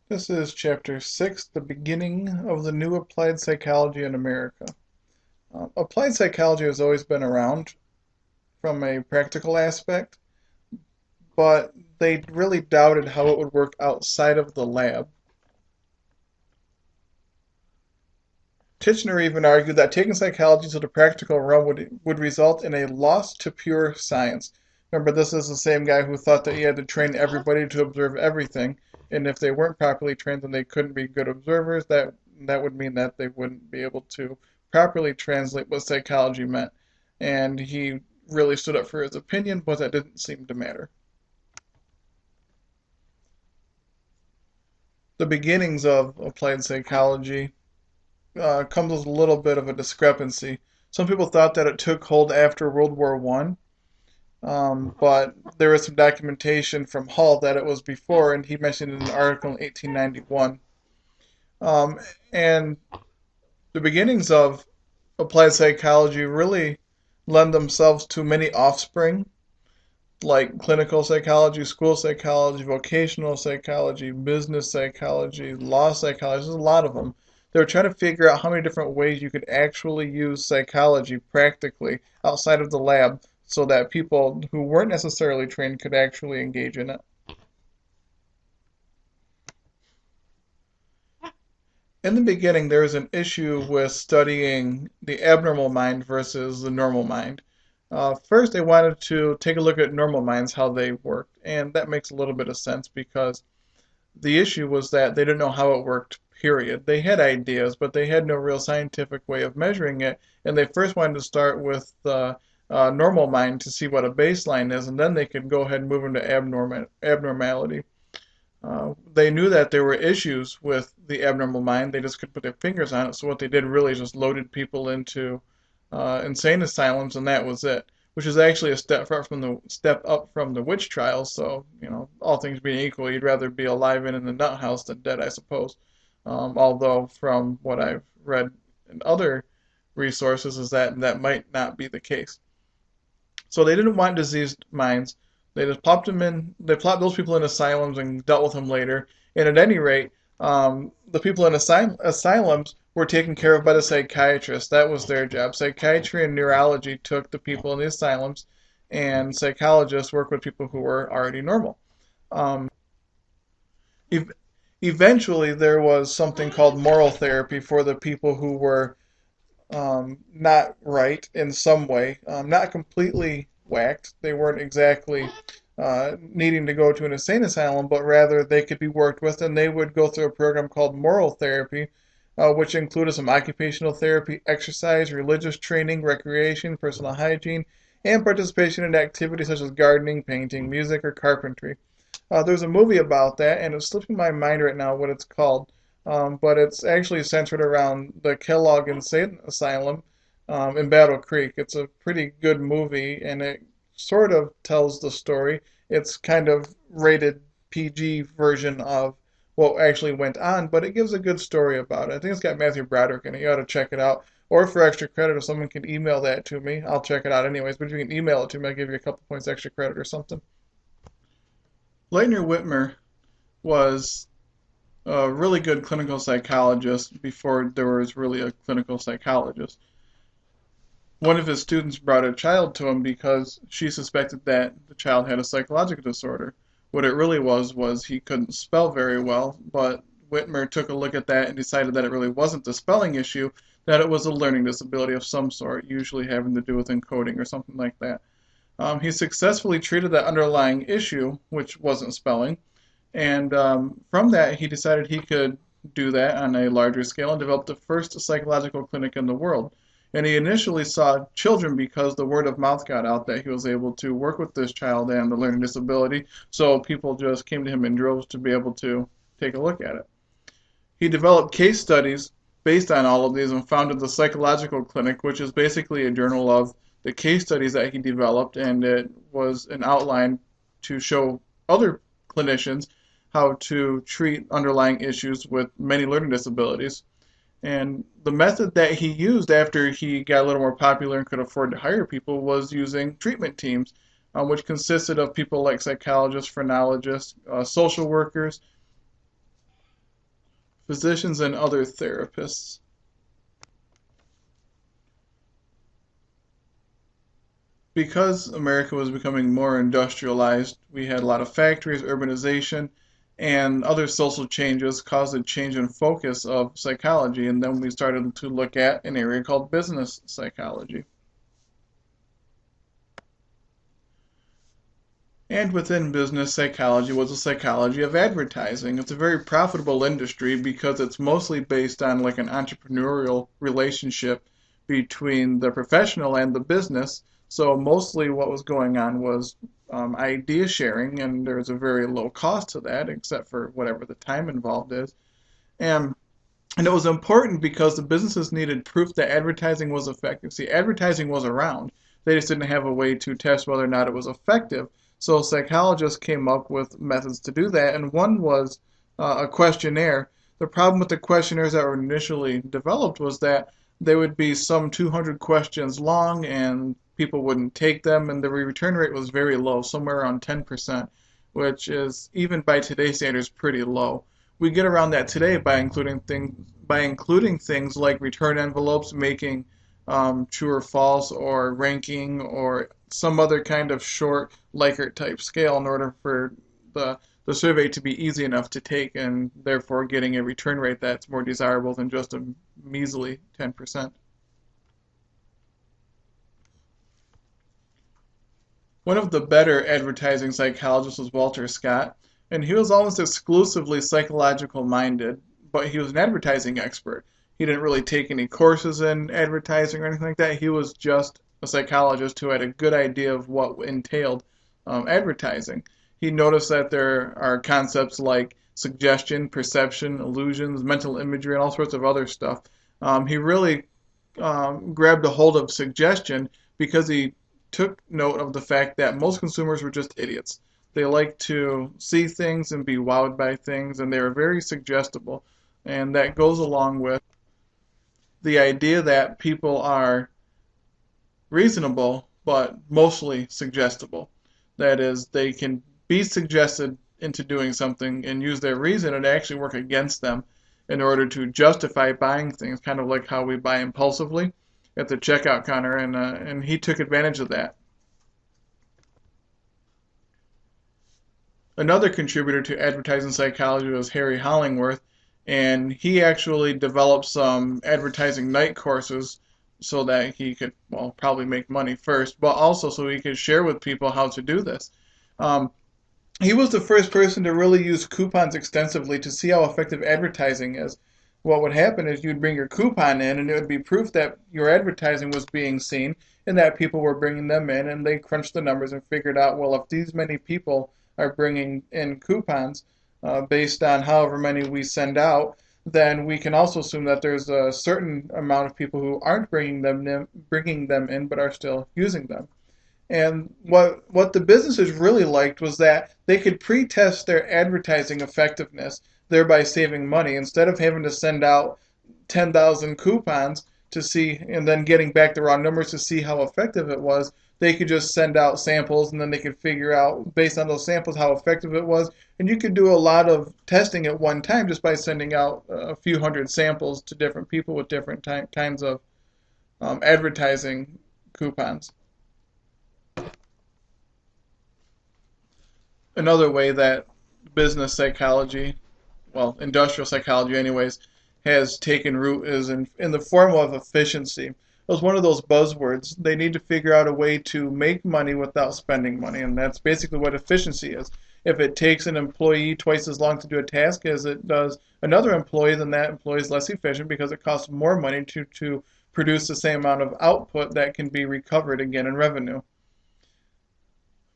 This is Chapter 6, The Beginning of the New Applied Psychology in America. Applied psychology has always been around from a practical aspect, but they really doubted how it would work outside of the lab. Titchener even argued that taking psychology to the practical realm would result in a loss to pure science. Remember, this is the same guy who thought that he had to train everybody to observe everything, and if they weren't properly trained, then they couldn't be good observers. That would mean that they wouldn't be able to properly translate what psychology meant. And he really stood up for his opinion, but that didn't seem to matter. The beginnings of applied psychology comes with a little bit of a discrepancy. Some people thought that it took hold after World War One, but there was some documentation from Hall that it was before, and he mentioned in an article in 1891. Um, and the beginnings of applied psychology really lend themselves to many offspring, like clinical psychology, school psychology, vocational psychology, business psychology, law psychology. There's a lot of them. They were trying to figure out how many different ways you could actually use psychology practically outside of the lab so that people who weren't necessarily trained could actually engage in it. In the beginning, there was an issue with studying the abnormal mind versus the normal mind. First, they wanted to take a look at normal minds, how they worked, and that makes a little bit of sense because the issue was that they didn't know how it worked, period. They had ideas, but they had no real scientific way of measuring it, and they first wanted to start with the normal mind to see what a baseline is, and then they could go ahead and move into abnormality. They knew that there were issues with the abnormal mind. They just couldn't put their fingers on it. So what they did really is just loaded people into insane asylums, and that was it. Which is actually a step up from the witch trials. So all things being equal, you'd rather be alive and in the nut house than dead, I suppose. Although from what I've read in other resources, is that that might not be the case. So they didn't want diseased minds. They just plopped them in. They plopped those people in asylums and dealt with them later. And at any rate, the people in asylums were taken care of by the psychiatrists. That was their job. Psychiatry and neurology took the people in the asylums, and psychologists worked with people who were already normal. Um, ev- Eventually, there was something called moral therapy for the people who were not right in some way, not completely whacked. They weren't exactly needing to go to an insane asylum, but rather they could be worked with, and they would go through a program called moral therapy, which included some occupational therapy, exercise, religious training, recreation, personal hygiene, and participation in activities such as gardening, painting, music, or carpentry. There's a movie about that, and it's slipping my mind right now what it's called. But it's actually centered around the Kellogg Insane Asylum in Battle Creek. It's a pretty good movie, and it sort of tells the story. It's kind of rated PG version of what actually went on, but it gives a good story about it. I think it's got Matthew Broderick in it. You ought to check it out. Or for extra credit, if someone can email that to me, I'll check it out anyways. But if you can email it to me, I'll give you a couple points extra credit or something. Leitner Whitmer was a really good clinical psychologist before there was really a clinical psychologist. One of his students brought a child to him because she suspected that the child had a psychological disorder. What it really was he couldn't spell very well, but Whitmer took a look at that and decided that it really wasn't a spelling issue, that it was a learning disability of some sort, usually having to do with encoding or something like that. He successfully treated that underlying issue, which wasn't spelling, and from that, he decided he could do that on a larger scale and developed the first psychological clinic in the world. And he initially saw children because the word of mouth got out that he was able to work with this child and the learning disability. So people just came to him in droves to be able to take a look at it. He developed case studies based on all of these and founded the Psychological Clinic, which is basically a journal of the case studies that he developed, and it was an outline to show other clinicians how to treat underlying issues with many learning disabilities. And the method that he used after he got a little more popular and could afford to hire people was using treatment teams, which consisted of people like psychologists, phrenologists, social workers, physicians and other therapists. Because America was becoming more industrialized, we had a lot of factories, urbanization, and other social changes caused a change in focus of psychology, and then we started to look at an area called business psychology. And within business psychology was the psychology of advertising. It's a very profitable industry because it's mostly based on like an entrepreneurial relationship between the professional and the business. So mostly what was going on was idea sharing, and there's a very low cost to that, except for whatever the time involved is. And and it was important because the businesses needed proof that advertising was effective. See, advertising was around. They just didn't have a way to test whether or not it was effective. So psychologists came up with methods to do that, and one was a questionnaire. The problem with the questionnaires that were initially developed was that they would be some 200 questions long, and people wouldn't take them, and the return rate was very low, somewhere around 10%, which is, even by today's standards, pretty low. We get around that today by including things like return envelopes, making true or false, or ranking, or some other kind of short Likert type scale in order for the survey to be easy enough to take, and therefore getting a return rate that's more desirable than just a measly 10%. One of the better advertising psychologists was Walter Scott, and he was almost exclusively psychological minded, but he was an advertising expert. He didn't really take any courses in advertising or anything like that. He was just a psychologist who had a good idea of what entailed advertising. He noticed that there are concepts like suggestion, perception, illusions, mental imagery, and all sorts of other stuff. He really grabbed a hold of suggestion because he took note of the fact that most consumers were just idiots. They like to see things and be wowed by things, and they are very suggestible. And that goes along with the idea that people are reasonable, but mostly suggestible. That is, they can be suggested into doing something and use their reason and actually work against them in order to justify buying things, kind of like how we buy impulsively at the checkout counter, and he took advantage of that. Another contributor to advertising psychology was Harry Hollingworth, and he actually developed some advertising night courses so that he could, well, probably make money first, but also so he could share with people how to do this. Um, he was the first person to really use coupons extensively to see how effective advertising is. What would happen is you'd bring your coupon in, and it would be proof that your advertising was being seen and that people were bringing them in, and they crunched the numbers and figured out, well, if these many people are bringing in coupons based on however many we send out, then we can also assume that there's a certain amount of people who aren't bringing them in but are still using them. And what the businesses really liked was that they could pre-test their advertising effectiveness, thereby saving money. Instead of having to send out 10,000 coupons to see and then getting back the raw numbers to see how effective it was, they could just send out samples, and then they could figure out based on those samples how effective it was. And you could do a lot of testing at one time just by sending out a few hundred samples to different people with different kinds of advertising coupons. Another way that business psychology, well, industrial psychology anyways, has taken root is in the form of efficiency. It was one of those buzzwords. They need to figure out a way to make money without spending money, and that's basically what efficiency is. If it takes an employee twice as long to do a task as it does another employee, then that employee is less efficient because it costs more money to produce the same amount of output that can be recovered again in revenue.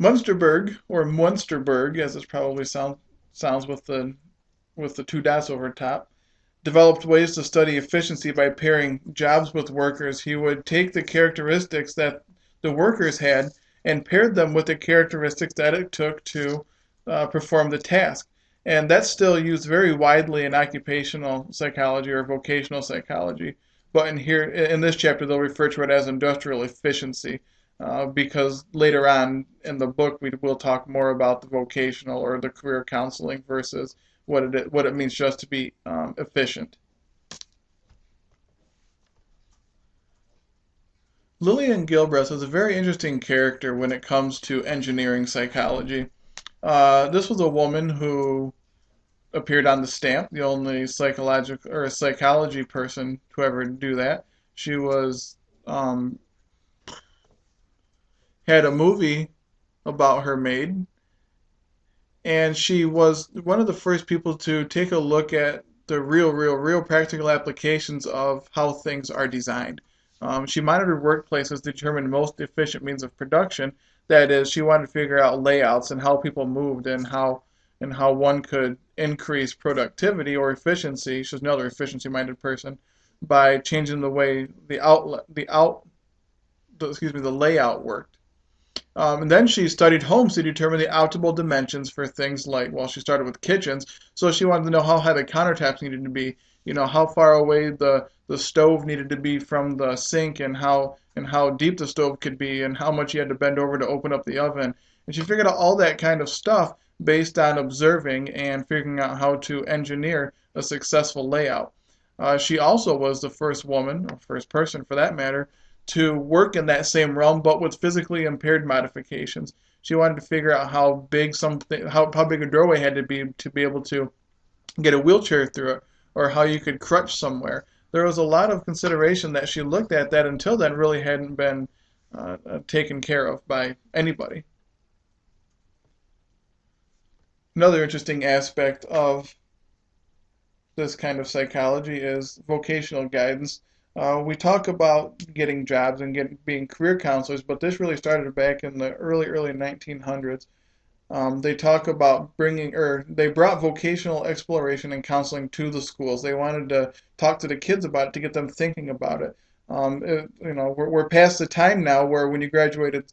Munsterberg, or Munsterberg, as it probably sounds with the two dots over top, developed ways to study efficiency by pairing jobs with workers. He would take the characteristics that the workers had and paired them with the characteristics that it took to perform the task. And that's still used very widely in occupational psychology or vocational psychology. But in this chapter, they'll refer to it as industrial efficiency. Because later on in the book we will talk more about the vocational or the career counseling versus what it means just to be efficient. Lillian Gilbreth is a very interesting character when it comes to engineering psychology. This was a woman who appeared on the stamp, the only psychological or psychology person to ever do that. She was had a movie about her made, and she was one of the first people to take a look at the real practical applications of how things are designed. She monitored workplaces to determine most efficient means of production. That is, she wanted to figure out layouts and how people moved and how one could increase productivity or efficiency. She's another efficiency-minded person by changing the way the layout worked. And then she studied homes to determine the optimal dimensions for things like, well, she started with kitchens, so she wanted to know how high the countertops needed to be, how far away the stove needed to be from the sink, and how deep the stove could be, and how much you had to bend over to open up the oven. And she figured out all that kind of stuff based on observing and figuring out how to engineer a successful layout. She also was the first woman, or first person for that matter, to work in that same realm, but with physically impaired modifications. She wanted to figure out how big a doorway had to be able to get a wheelchair through it, or how you could crutch somewhere. There was a lot of consideration that she looked at that until then really hadn't been taken care of by anybody. Another interesting aspect of this kind of psychology is vocational guidance. We talk about getting jobs and being career counselors, but this really started back in the early 1900s. They talk about they brought vocational exploration and counseling to the schools. They wanted to talk to the kids about it to get them thinking about it. We're past the time now where when you graduated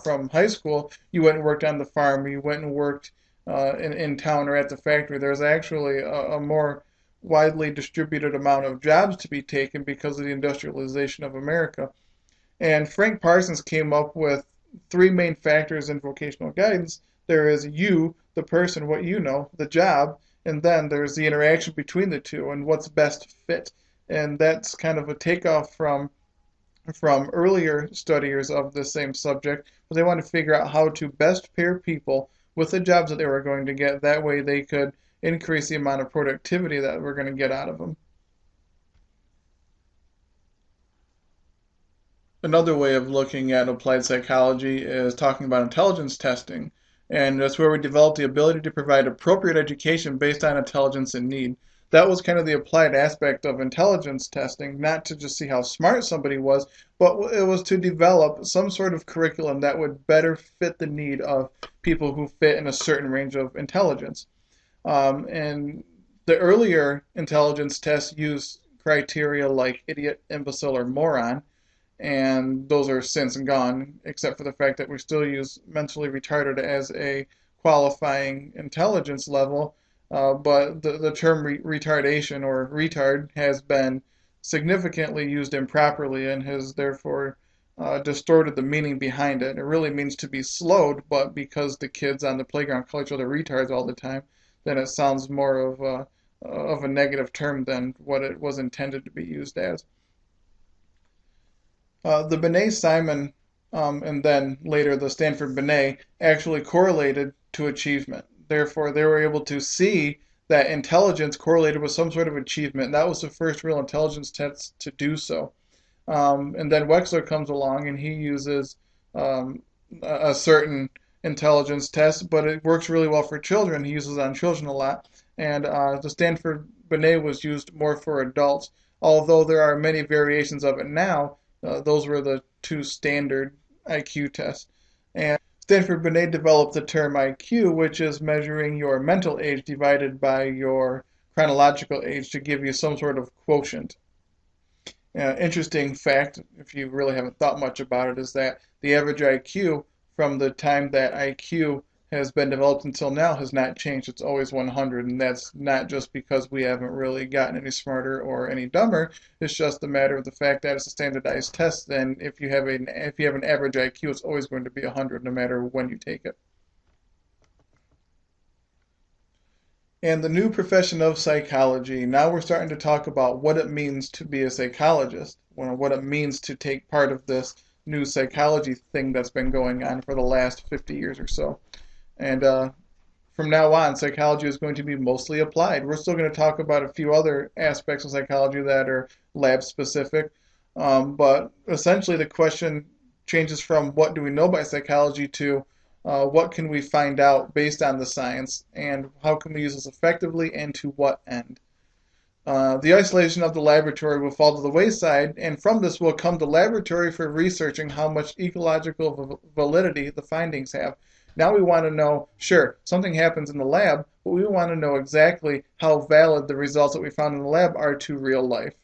from high school, you went and worked on the farm, you went and worked in town or at the factory. There's actually a more widely distributed amount of jobs to be taken because of the industrialization of America. And Frank Parsons came up with three main factors in vocational guidance. There is you, the person, what you know, the job, and then there's the interaction between the two and what's best fit. And that's kind of a takeoff from earlier studiers of the same subject, but they want to figure out how to best pair people with the jobs that they were going to get. That way they could increase the amount of productivity that we're going to get out of them. Another way of looking at applied psychology is talking about intelligence testing, and that's where we develop the ability to provide appropriate education based on intelligence and need. That was kind of the applied aspect of intelligence testing, not to just see how smart somebody was, but it was to develop some sort of curriculum that would better fit the need of people who fit in a certain range of intelligence. And the earlier intelligence tests use criteria like idiot, imbecile, or moron, and those are since gone, except for the fact that we still use mentally retarded as a qualifying intelligence level. But the term retardation or retard has been significantly used improperly and has therefore distorted the meaning behind it. It really means to be slowed, but because the kids on the playground call each other retards all the time, then it sounds more of a negative term than what it was intended to be used as. The Binet-Simon and then later the Stanford-Binet actually correlated to achievement. Therefore, they were able to see that intelligence correlated with some sort of achievement. That was the first real intelligence test to do so. And then Wechsler comes along and he uses a certain intelligence test, but it works really well for children. He uses it on children a lot. And the Stanford Binet was used more for adults, although there are many variations of it now. Those were the two standard IQ tests. And Stanford Binet developed the term IQ, which is measuring your mental age divided by your chronological age to give you some sort of quotient. Interesting fact, if you really haven't thought much about it, is that the average IQ from the time that IQ has been developed until now has not changed. It's always 100, and that's not just because we haven't really gotten any smarter or any dumber. It's just a matter of the fact that it's a standardized test. Then, if you have an average IQ, it's always going to be 100, no matter when you take it. And the new profession of psychology, now we're starting to talk about what it means to be a psychologist, what it means to take part of this new psychology thing that's been going on for the last 50 years or so. And from now on, psychology is going to be mostly applied. We're still going to talk about a few other aspects of psychology that are lab specific, but essentially the question changes from what do we know by psychology to what can we find out based on the science and how can we use this effectively and to what end. The isolation of the laboratory will fall to the wayside, and from this will come the laboratory for researching how much ecological validity the findings have. Now we want to know, sure, something happens in the lab, but we want to know exactly how valid the results that we found in the lab are to real life.